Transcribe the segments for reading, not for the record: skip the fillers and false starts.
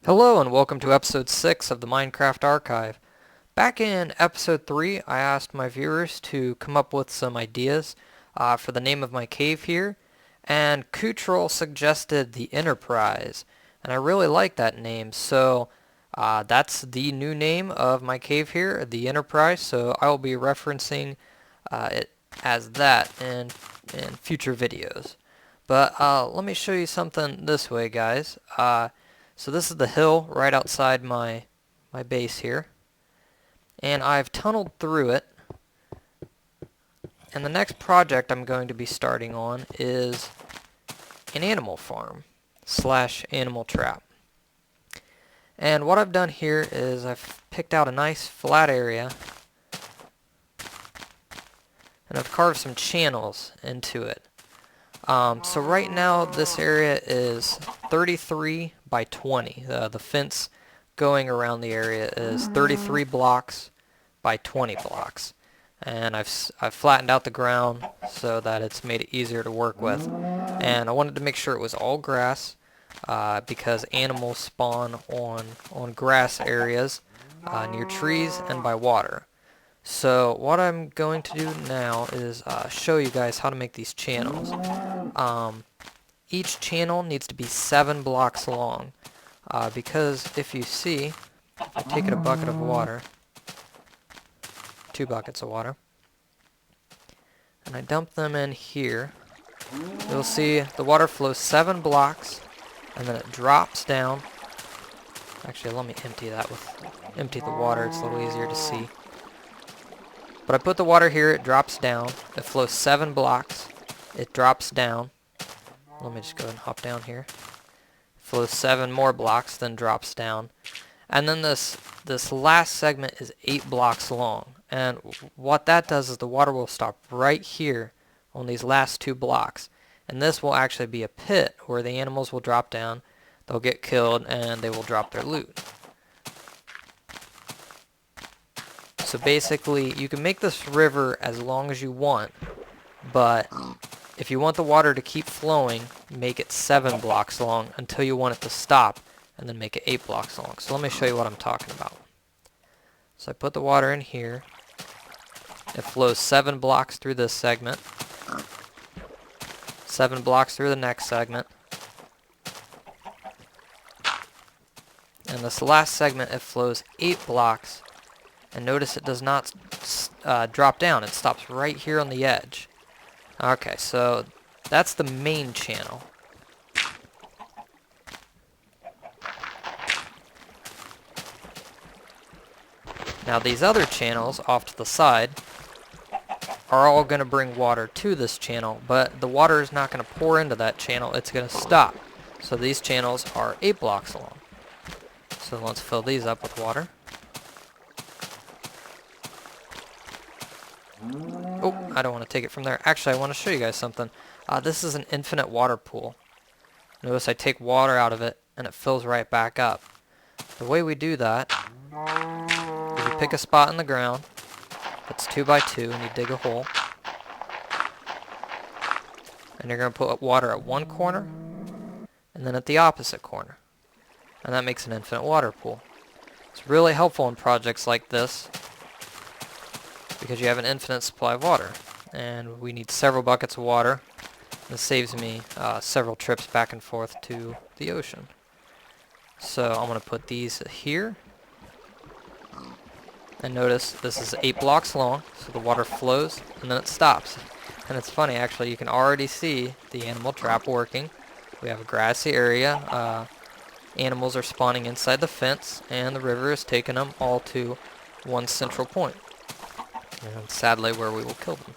Hello and welcome to episode 6 of the Minecraft Archive. Back in episode 3, I asked my viewers to come up with some ideas for the name of my cave here, and Kutrol suggested the Enterprise, and I really like that name, so that's the new name of my cave here, the Enterprise, so I will be referencing it as that in future videos. But let me show you something this way, guys. So this is the hill right outside my base here, and I've tunneled through it, and the next project I'm going to be starting on is an animal farm / animal trap. And what I've done here is I've picked out a nice flat area and I've carved some channels into it. So right now this area is 33 by 20. The fence going around the area is 33 blocks by 20 blocks. And I've flattened out the ground so that it's made it easier to work with. And I wanted to make sure it was all grass because animals spawn on grass areas near trees and by water. So what I'm going to do now is show you guys how to make these channels. Each channel needs to be 7 blocks long because if you see, if I take a bucket of water, 2 buckets of water, and I dump them in here, you'll see the water flows 7 blocks and then it drops down. Actually, let me empty the water, it's a little easier to see. But I put the water here, it drops down, it flows 7 blocks, it drops down. Let me just go ahead and hop down here. Flows 7 more blocks, then drops down. And then this last segment is 8 blocks long. And what that does is the water will stop right here on these last 2 blocks. And this will actually be a pit where the animals will drop down, they'll get killed, and they will drop their loot. So basically, you can make this river as long as you want, but if you want the water to keep flowing, make it 7 blocks long until you want it to stop, and then make it 8 blocks long. So let me show you what I'm talking about. So I put the water in here. It flows 7 blocks through this segment, 7 blocks through the next segment, and this last segment it flows 8 blocks. And notice it does not drop down. It stops right here on the edge. Okay, so that's the main channel. Now these other channels off to the side are all going to bring water to this channel, but the water is not going to pour into that channel. It's going to stop. So these channels are 8 blocks long. So let's fill these up with water. Oh, I don't want to take it from there. Actually, I want to show you guys something. This is an infinite water pool. Notice I take water out of it and it fills right back up. The way we do that is you pick a spot in the ground that's 2 by 2 and you dig a hole. And you're going to put water at one corner and then at the opposite corner. And that makes an infinite water pool. It's really helpful in projects like this, because you have an infinite supply of water, and we need several buckets of water. This saves me several trips back and forth to the ocean. So I'm going to put these here, and notice this is 8 blocks long, so the water flows and then it stops. And it's funny, actually, you can already see the animal trap working. We have a grassy area, animals are spawning inside the fence, and the river is taking them all to one central point. And sadly, where we will kill them.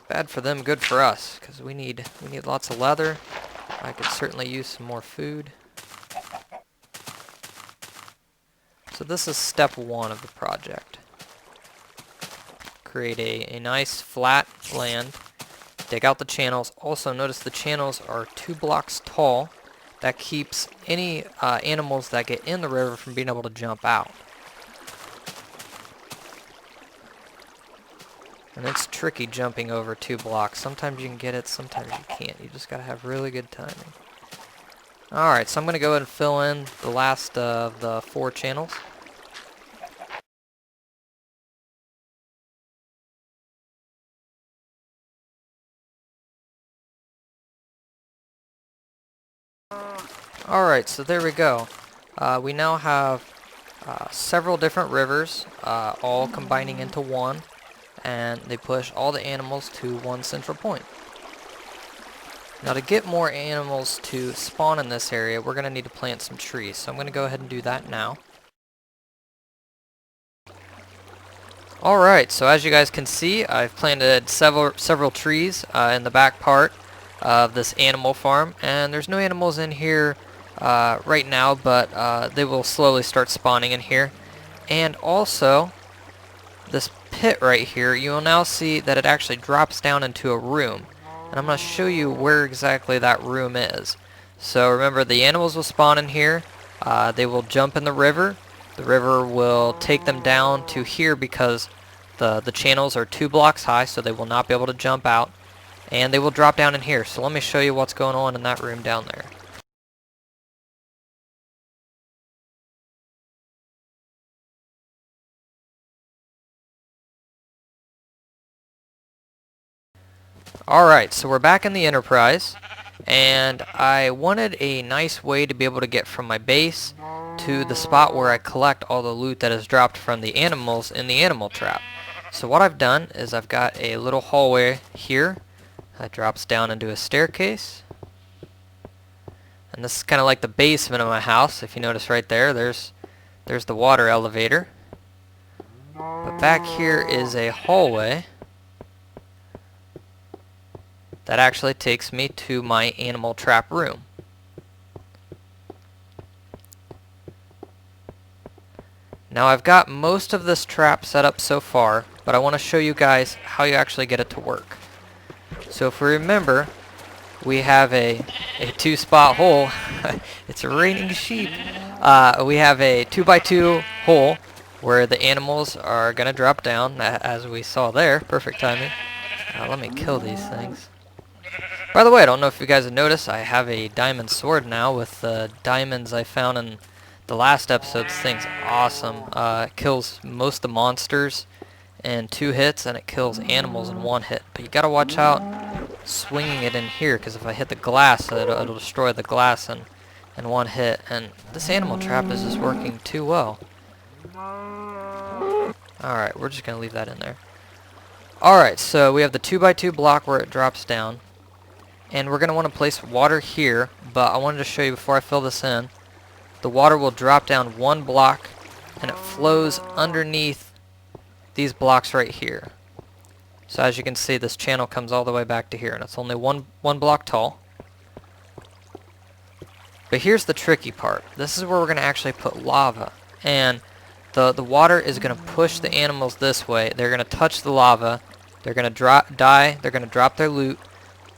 Bad for them, good for us, because we need lots of leather. I could certainly use some more food. So this is step 1 of the project. Create a nice flat land. Dig out the channels. Also notice the channels are 2 blocks tall. That keeps any animals that get in the river from being able to jump out. And it's tricky jumping over 2 blocks. Sometimes you can get it, sometimes you can't. You just gotta have really good timing. Alright, so I'm going to go ahead and fill in the last of the 4 channels. Alright, so there we go. We now have several different rivers, all combining into one, and they push all the animals to one central point. Now to get more animals to spawn in this area, we're going to need to plant some trees. So I'm going to go ahead and do that now. Alright, so as you guys can see, I've planted several trees in the back part of this animal farm. And there's no animals in here right now, but they will slowly start spawning in here. And also, this pit right here, you will now see that it actually drops down into a room. And I'm going to show you where exactly that room is. So remember, the animals will spawn in here. They will jump in the river. The river will take them down to here because the channels are 2 blocks high, so they will not be able to jump out. And they will drop down in here. So let me show you what's going on in that room down there. Alright, so we're back in the Enterprise, and I wanted a nice way to be able to get from my base to the spot where I collect all the loot that is dropped from the animals in the animal trap. So what I've done is I've got a little hallway here that drops down into a staircase. And this is kind of like the basement of my house. If you notice right there, there's the water elevator. But back here is a hallway that actually takes me to my animal trap room. Now I've got most of this trap set up so far, but I want to show you guys how you actually get it to work. So if we remember, we have a 2-spot hole. It's raining sheep. We have a 2x2 hole where the animals are going to drop down, as we saw there. Perfect timing. Let me kill these things. By the way, I don't know if you guys have noticed, I have a diamond sword now with the diamonds I found in the last episode. This thing's awesome. It kills most of the monsters in 2 hits, and it kills animals in 1 hit. But you gotta watch out swinging it in here, because if I hit the glass, it'll destroy the glass in 1 hit. And this animal trap is just working too well. Alright, we're just gonna leave that in there. Alright, so we have the 2x2 block where it drops down. And we're going to want to place water here, but I wanted to show you before I fill this in. The water will drop down 1 block, and it flows underneath these blocks right here. So as you can see, this channel comes all the way back to here, and it's only one block tall. But here's the tricky part. This is where we're going to actually put lava. And the water is going to push the animals this way. They're going to touch the lava. They're going to die. They're going to drop their loot.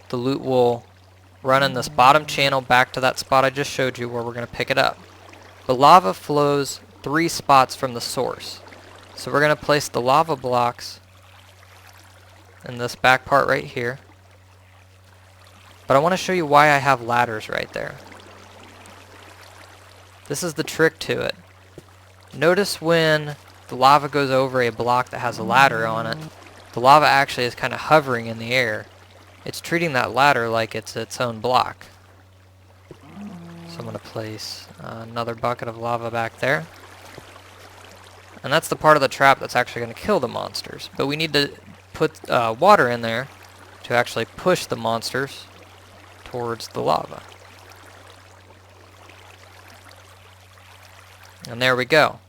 The loot will run in this bottom channel back to that spot I just showed you where we're going to pick it up. The lava flows 3 spots from the source. So we're going to place the lava blocks in this back part right here. But I want to show you why I have ladders right there. This is the trick to it. Notice when the lava goes over a block that has a ladder on it, the lava actually is kind of hovering in the air. It's treating that ladder like it's its own block. So I'm going to place another bucket of lava back there. And that's the part of the trap that's actually going to kill the monsters. But we need to put water in there to actually push the monsters towards the lava. And there we go.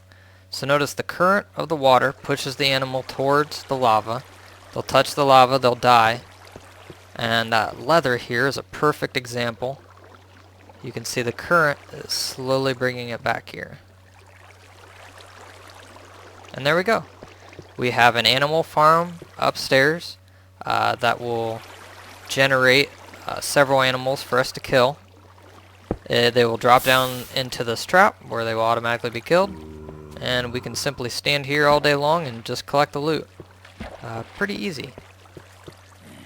So notice the current of the water pushes the animal towards the lava. They'll touch the lava, they'll die. And that leather here is a perfect example. You can see the current is slowly bringing it back here. And there we go. We have an animal farm upstairs that will generate several animals for us to kill. They will drop down into this trap where they will automatically be killed. And we can simply stand here all day long and just collect the loot. Pretty easy.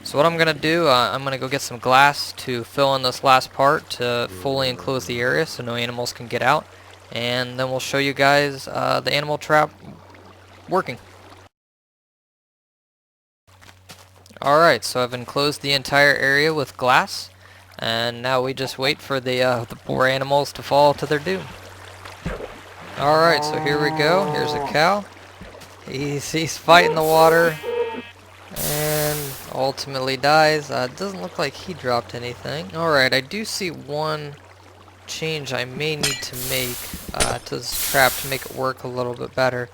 So what I'm going to do, I'm going to go get some glass to fill in this last part to fully enclose the area so no animals can get out. And then we'll show you guys the animal trap working. Alright, so I've enclosed the entire area with glass. And now we just wait for the poor animals to fall to their doom. Alright, so here we go. Here's a cow. He's fighting the water and ultimately dies. It doesn't look like he dropped anything. Alright, I do see one change I may need to make to this trap to make it work a little bit better.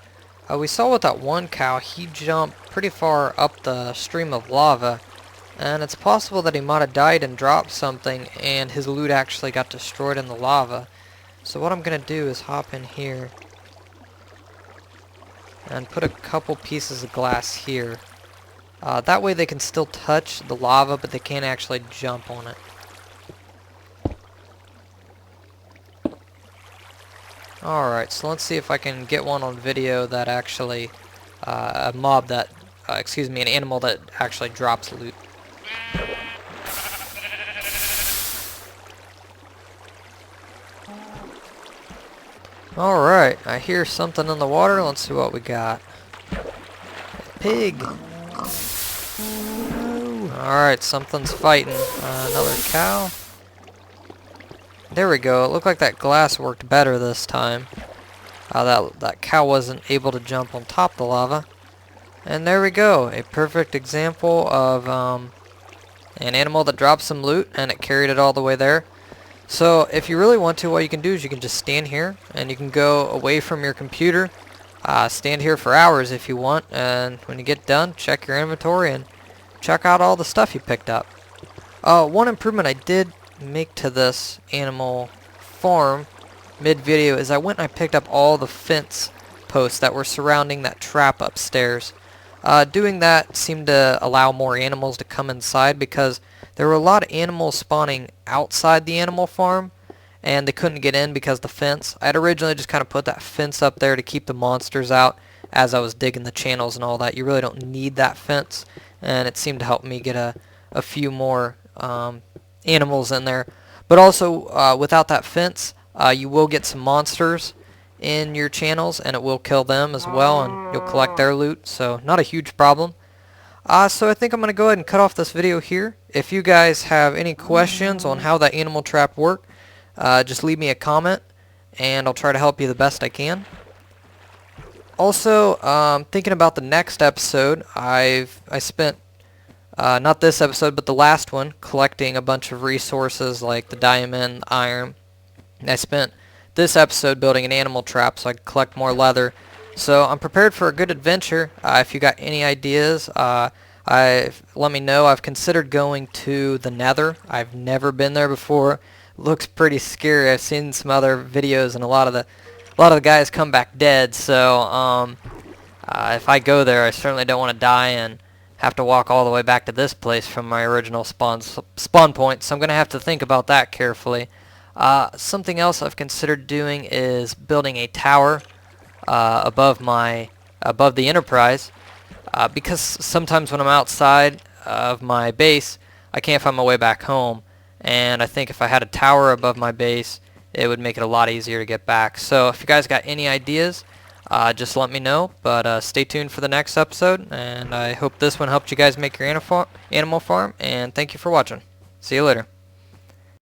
We saw with that one cow, he jumped pretty far up the stream of lava, and it's possible that he might have died and dropped something and his loot actually got destroyed in the lava. So what I'm going to do is hop in here and put a couple pieces of glass here. That way they can still touch the lava, but they can't actually jump on it. Alright, so let's see if I can get one on video that actually, an animal that actually drops loot. Alright, I hear something in the water. Let's see what we got. A pig. Alright, something's fighting. Another cow. There we go. It looked like that glass worked better this time. That cow wasn't able to jump on top of the lava. And there we go. A perfect example of an animal that dropped some loot and it carried it all the way there. So if you really want to, what you can do is you can just stand here and you can go away from your computer. Stand here for hours if you want, and when you get done, check your inventory and check out all the stuff you picked up. One improvement I did make to this animal farm mid-video is I went and I picked up all the fence posts that were surrounding that trap upstairs. Doing that seemed to allow more animals to come inside because there were a lot of animals spawning outside the animal farm and they couldn't get in because of the fence. I had originally just kind of put that fence up there to keep the monsters out as I was digging the channels and all that. You really don't need that fence, and it seemed to help me get a few more animals in there. But also, without that fence, you will get some monsters in your channels, and it will kill them as well, and you'll collect their loot, so not a huge problem. So I think I'm going to go ahead and cut off this video here. If you guys have any questions on how that animal trap worked, just leave me a comment, and I'll try to help you the best I can. Also, thinking about the next episode, I spent, not this episode, but the last one, collecting a bunch of resources like the diamond, iron. And I spent this episode building an animal trap so I could collect more leather. So I'm prepared for a good adventure. If you got any ideas, let me know. I've considered going to the Nether. I've never been there before. Looks pretty scary. I've seen some other videos, and a lot of the guys come back dead. So if I go there, I certainly don't want to die and have to walk all the way back to this place from my original spawn point. So I'm gonna have to think about that carefully. Something else I've considered doing is building a tower above the Enterprise, because sometimes when I'm outside of my base, I can't find my way back home, and I think if I had a tower above my base, it would make it a lot easier to get back. So if you guys got any ideas, just let me know, but stay tuned for the next episode, and I hope this one helped you guys make your animal farm, and thank you for watching. See you later.